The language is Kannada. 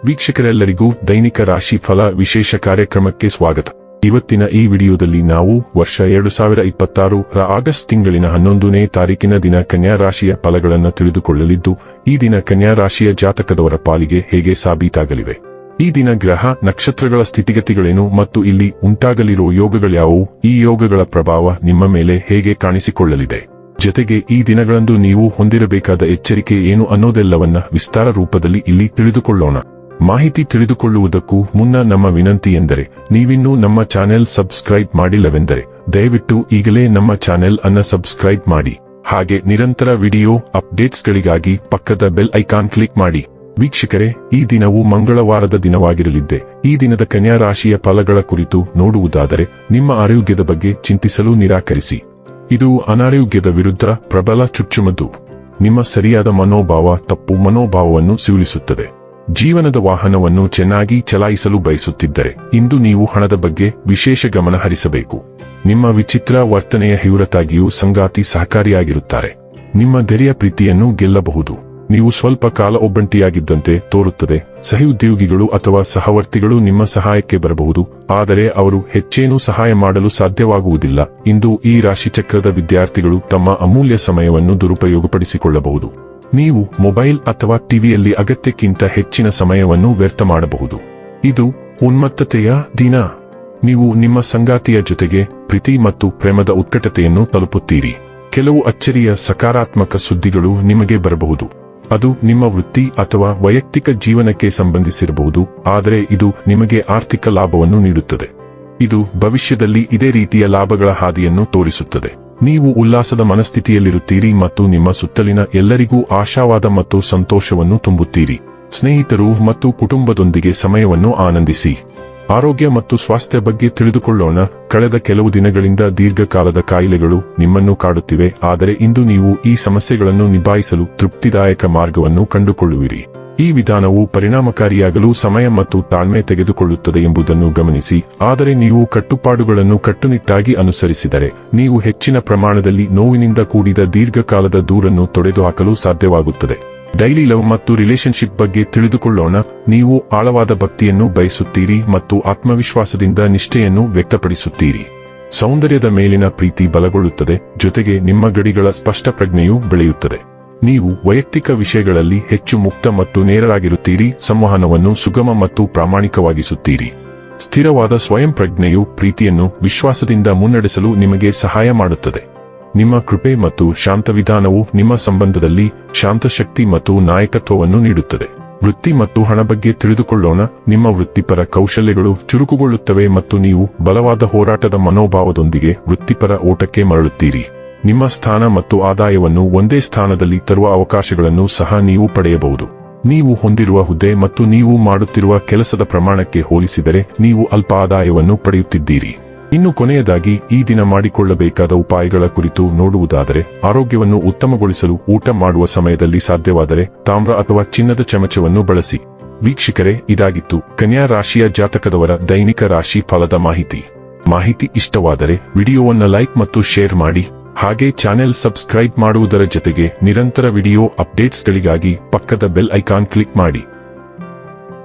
ವೀಕ್ಷಕರೆಲ್ಲರಿಗೂ ದೈನಿಕ ರಾಶಿ ಫಲ ವಿಶೇಷ ಕಾರ್ಯಕ್ರಮಕ್ಕೆ ಸ್ವಾಗತ. ಇವತ್ತಿನ ಈ ವಿಡಿಯೋದಲ್ಲಿ ನಾವು ವರ್ಷ 2026 ರ ಆಗಸ್ಟ್ ತಿಂಗಳಿನ 11ನೇ ತಾರೀಕಿನ ದಿನ ಕನ್ಯಾ ರಾಶಿಯ ಫಲಗಳನ್ನು ತಿಳಿದುಕೊಳ್ಳಲಿದ್ದು, ಈ ದಿನ ಕನ್ಯಾ ರಾಶಿಯ ಜಾತಕದವರ ಪಾಲಿಗೆ ಹೇಗೆ ಸಾಬೀತಾಗಲಿವೆ, ಈ ದಿನ ಗ್ರಹ ನಕ್ಷತ್ರಗಳ ಸ್ಥಿತಿಗತಿಗಳೇನು ಮತ್ತು ಇಲ್ಲಿ ಉಂಟಾಗಲಿರುವ ಯೋಗಗಳ್ಯಾವುವು, ಈ ಯೋಗಗಳ ಪ್ರಭಾವ ನಿಮ್ಮ ಮೇಲೆ ಹೇಗೆ ಕಾಣಿಸಿಕೊಳ್ಳಲಿದೆ, ಜೊತೆಗೆ ಈ ದಿನಗಳಂದು ನೀವು ಹೊಂದಿರಬೇಕಾದ ಎಚ್ಚರಿಕೆ ಏನು ಅನ್ನೋದೆಲ್ಲವನ್ನ ವಿಸ್ತಾರ ರೂಪದಲ್ಲಿ ಇಲ್ಲಿ ತಿಳಿದುಕೊಳ್ಳೋಣ. ಮಾಹಿತಿ ತಿಳಿದುಕೊಳ್ಳುವುದಕ್ಕೂ ಮುನ್ನ ನಮ್ಮ ವಿನಂತಿ ಎಂದರೆ, ನೀವಿನ್ನೂ ನಮ್ಮ ಚಾನೆಲ್ ಸಬ್ಸ್ಕ್ರೈಬ್ ಮಾಡಿಲ್ಲವೆಂದರೆ ದಯವಿಟ್ಟು ಈಗಲೇ ನಮ್ಮ ಚಾನೆಲ್ ಅನ್ನ ಸಬ್ಸ್ಕ್ರೈಬ್ ಮಾಡಿ. ಹಾಗೆ ನಿರಂತರ ವಿಡಿಯೋ ಅಪ್ಡೇಟ್ಸ್ಗಳಿಗಾಗಿ ಪಕ್ಕದ ಬೆಲ್ ಐಕಾನ್ ಕ್ಲಿಕ್ ಮಾಡಿ. ವೀಕ್ಷಕರೇ, ಈ ದಿನವು ಮಂಗಳವಾರದ ದಿನವಾಗಿರಲಿದ್ದೆ. ಈ ದಿನದ ಕನ್ಯಾ ರಾಶಿಯ ಫಲಗಳ ಕುರಿತು ನೋಡುವುದಾದರೆ, ನಿಮ್ಮ ಆರೋಗ್ಯದ ಬಗ್ಗೆ ಚಿಂತಿಸಲು ನಿರಾಕರಿಸಿ. ಇದು ಅನಾರೋಗ್ಯದ ವಿರುದ್ಧ ಪ್ರಬಲ ಚುಚ್ಚುಮದ್ದು. ನಿಮ್ಮ ಸರಿಯಾದ ಮನೋಭಾವ ತಪ್ಪು ಮನೋಭಾವವನ್ನು ಸಿಗುಲಿಸುತ್ತದೆ. ಜೀವನದ ವಾಹನವನ್ನು ಚೆನ್ನಾಗಿ ಚಲಾಯಿಸಲು ಬಯಸುತ್ತಿದ್ದರೆ ಇಂದು ನೀವು ಹಣದ ಬಗ್ಗೆ ವಿಶೇಷ ಗಮನ ಹರಿಸಬೇಕು. ನಿಮ್ಮ ವಿಚಿತ್ರ ವರ್ತನೆಯ ಹೊರತಾಗಿಯೂ ಸಂಗಾತಿ ಸಹಕಾರಿಯಾಗಿರುತ್ತಾರೆ. ನಿಮ್ಮ ಧೈರ್ಯ ಪ್ರೀತಿಯನ್ನು ಗೆಲ್ಲಬಹುದು. ನೀವು ಸ್ವಲ್ಪ ಕಾಲ ಒಬ್ಬಂಟಿಯಾಗಿದ್ದಂತೆ ತೋರುತ್ತದೆ. ಸಹೋದ್ಯೋಗಿಗಳು ಅಥವಾ ಸಹವರ್ತಿಗಳು ನಿಮ್ಮ ಸಹಾಯಕ್ಕೆ ಬರಬಹುದು, ಆದರೆ ಅವರು ಹೆಚ್ಚೇನೂ ಸಹಾಯ ಮಾಡಲು ಸಾಧ್ಯವಾಗುವುದಿಲ್ಲ. ಇಂದು ಈ ರಾಶಿಚಕ್ರದ ವಿದ್ಯಾರ್ಥಿಗಳು ತಮ್ಮ ಅಮೂಲ್ಯ ಸಮಯವನ್ನು ದುರುಪಯೋಗಪಡಿಸಿಕೊಳ್ಳಬಹುದು. ನೀವು ಮೊಬೈಲ್ ಅಥವಾ ಟಿವಿಯಲ್ಲಿ ಅಗತ್ಯಕ್ಕಿಂತ ಹೆಚ್ಚಿನ ಸಮಯವನ್ನು ವ್ಯರ್ಥ ಮಾಡಬಹುದು. ಇದು ಉನ್ಮತ್ತತೆಯ ದಿನ. ನೀವು ನಿಮ್ಮ ಸಂಗಾತಿಯ ಜೊತೆಗೆ ಪ್ರೀತಿ ಮತ್ತು ಪ್ರೇಮದ ಉತ್ಕಟತೆಯನ್ನು ತಲುಪುತ್ತೀರಿ. ಕೆಲವು ಅಚ್ಚರಿಯ ಸಕಾರಾತ್ಮಕ ಸುದ್ದಿಗಳು ನಿಮಗೆ ಬರಬಹುದು. ಅದು ನಿಮ್ಮ ವೃತ್ತಿ ಅಥವಾ ವೈಯಕ್ತಿಕ ಜೀವನಕ್ಕೆ ಸಂಬಂಧಿಸಿರಬಹುದು, ಆದರೆ ಇದು ನಿಮಗೆ ಆರ್ಥಿಕ ಲಾಭವನ್ನು ನೀಡುತ್ತದೆ. ಇದು ಭವಿಷ್ಯದಲ್ಲಿ ಇದೇ ರೀತಿಯ ಲಾಭಗಳ ಹಾದಿಯನ್ನು ತೋರಿಸುತ್ತದೆ. ನೀವು ಉಲ್ಲಾಸದ ಮನಸ್ಥಿತಿಯಲ್ಲಿರುತ್ತೀರಿ ಮತ್ತು ನಿಮ್ಮ ಸುತ್ತಲಿನ ಎಲ್ಲರಿಗೂ ಆಶಾವಾದ ಮತ್ತು ಸಂತೋಷವನ್ನು ತುಂಬುತ್ತೀರಿ. ಸ್ನೇಹಿತರು ಮತ್ತು ಕುಟುಂಬದೊಂದಿಗೆ ಸಮಯವನ್ನು ಆನಂದಿಸಿ. ಆರೋಗ್ಯ ಮತ್ತು ಸ್ವಾಸ್ಥ್ಯ ಬಗ್ಗೆ ತಿಳಿದುಕೊಳ್ಳೋಣ. ಕಳೆದ ಕೆಲವು ದಿನಗಳಿಂದ ದೀರ್ಘಕಾಲದ ಕಾಯಿಲೆಗಳು ನಿಮ್ಮನ್ನು ಕಾಡುತ್ತಿವೆ, ಆದರೆ ಇಂದು ನೀವು ಈ ಸಮಸ್ಯೆಗಳನ್ನು ನಿಭಾಯಿಸಲು ತೃಪ್ತಿದಾಯಕ ಮಾರ್ಗವನ್ನು ಕಂಡುಕೊಳ್ಳುವಿರಿ. ಈ ವಿಧಾನವು ಪರಿಣಾಮಕಾರಿಯಾಗಲು ಸಮಯ ಮತ್ತು ತಾಳ್ಮೆ ತೆಗೆದುಕೊಳ್ಳುತ್ತದೆ ಎಂಬುದನ್ನು ಗಮನಿಸಿ, ಆದರೆ ನೀವು ಕಟ್ಟುಪಾಡುಗಳನ್ನು ಕಟ್ಟುನಿಟ್ಟಾಗಿ ಅನುಸರಿಸಿದರೆ ನೀವು ಹೆಚ್ಚಿನ ಪ್ರಮಾಣದಲ್ಲಿ ನೋವಿನಿಂದ ಕೂಡಿದ ದೀರ್ಘಕಾಲದ ದೂರನ್ನು ತೊಡೆದುಹಾಕಲು ಸಾಧ್ಯವಾಗುತ್ತದೆ. ಡೈಲಿ ಲವ್ ಮತ್ತು ರಿಲೇಶನ್ಶಿಪ್ ಬಗ್ಗೆ ತಿಳಿದುಕೊಳ್ಳೋಣ. ನೀವು ಆಳವಾದ ಭಕ್ತಿಯನ್ನು ಬಯಸುತ್ತೀರಿ ಮತ್ತು ಆತ್ಮವಿಶ್ವಾಸದಿಂದ ನಿಷ್ಠೆಯನ್ನು ವ್ಯಕ್ತಪಡಿಸುತ್ತೀರಿ. ಸೌಂದರ್ಯದ ಮೇಲಿನ ಪ್ರೀತಿ ಬಲಗೊಳ್ಳುತ್ತದೆ, ಜೊತೆಗೆ ನಿಮ್ಮ ಗಡಿಗಳ ಸ್ಪಷ್ಟ ಪ್ರಜ್ಞೆಯೂ ಬೆಳೆಯುತ್ತದೆ. ನೀವು ವೈಯಕ್ತಿಕ ವಿಷಯಗಳಲ್ಲಿ ಹೆಚ್ಚು ಮುಕ್ತ ಮತ್ತು ನೇರರಾಗಿರುತ್ತೀರಿ. ಸಂವಹನವನ್ನು ಸುಗಮ ಮತ್ತು ಪ್ರಾಮಾಣಿಕವಾಗಿಸುತ್ತೀರಿ. ಸ್ಥಿರವಾದ ಸ್ವಯಂ ಪ್ರಜ್ಞೆಯು ಪ್ರೀತಿಯನ್ನು ವಿಶ್ವಾಸದಿಂದ ಮುನ್ನಡೆಸಲು ನಿಮಗೆ ಸಹಾಯ ಮಾಡುತ್ತದೆ. ನಿಮ್ಮ ಕೃಪೆ ಮತ್ತು ಶಾಂತ ವಿಧಾನವು ನಿಮ್ಮ ಸಂಬಂಧದಲ್ಲಿ ಶಾಂತಶಕ್ತಿ ಮತ್ತು ನಾಯಕತ್ವವನ್ನು ನೀಡುತ್ತದೆ. ವೃತ್ತಿ ಮತ್ತು ಹಣ ಬಗ್ಗೆ ತಿಳಿದುಕೊಳ್ಳೋಣ. ನಿಮ್ಮ ವೃತ್ತಿಪರ ಕೌಶಲ್ಯಗಳು ಚುರುಕುಗೊಳ್ಳುತ್ತವೆ ಮತ್ತು ನೀವು ಬಲವಾದ ಹೋರಾಟದ ಮನೋಭಾವದೊಂದಿಗೆ ವೃತ್ತಿಪರ ಓಟಕ್ಕೆ ಮರಳುತ್ತೀರಿ. ನಿಮ್ಮ ಸ್ಥಾನ ಮತ್ತು ಆದಾಯವನ್ನು ಒಂದೇ ಸ್ಥಾನದಲ್ಲಿ ತರುವ ಅವಕಾಶಗಳನ್ನು ಸಹ ನೀವು ಪಡೆಯಬಹುದು. ನೀವು ಹೊಂದಿರುವ ಹುದ್ದೆ ಮತ್ತು ನೀವು ಮಾಡುತ್ತಿರುವ ಕೆಲಸದ ಪ್ರಮಾಣಕ್ಕೆ ಹೋಲಿಸಿದರೆ ನೀವು ಅಲ್ಪ ಆದಾಯವನ್ನು ಪಡೆಯುತ್ತಿದ್ದೀರಿ. ಇನ್ನು ಕೊನೆಯದಾಗಿ ಈ ದಿನ ಮಾಡಿಕೊಳ್ಳಬೇಕಾದ ಉಪಾಯಗಳ ಕುರಿತು ನೋಡುವುದಾದರೆ, ಆರೋಗ್ಯವನ್ನು ಉತ್ತಮಗೊಳಿಸಲು ಊಟ ಮಾಡುವ ಸಮಯದಲ್ಲಿ ಸಾಧ್ಯವಾದರೆ ತಾಮ್ರ ಅಥವಾ ಚಿನ್ನದ ಚಮಚವನ್ನು ಬಳಸಿ. ವೀಕ್ಷಕರೇ, ಇದಾಗಿತ್ತು ಕನ್ಯಾ ರಾಶಿಯ ಜಾತಕದವರ ದೈನಿಕ ರಾಶಿ ಫಲದ ಮಾಹಿತಿ ಇಷ್ಟವಾದರೆ ವಿಡಿಯೋವನ್ನು ಲೈಕ್ ಮತ್ತು ಶೇರ್ ಮಾಡಿ. ಹಾಗೆ ಚಾನೆಲ್ ಸಬ್ಸ್ಕ್ರೈಬ್ ಮಾಡುವುದರ ಜೊತೆಗೆ ನಿರಂತರ ವಿಡಿಯೋ ಅಪ್ಡೇಟ್ಸ್ಗಳಿಗಾಗಿ ಪಕ್ಕದ ಬೆಲ್ ಐಕಾನ್ ಕ್ಲಿಕ್ ಮಾಡಿ.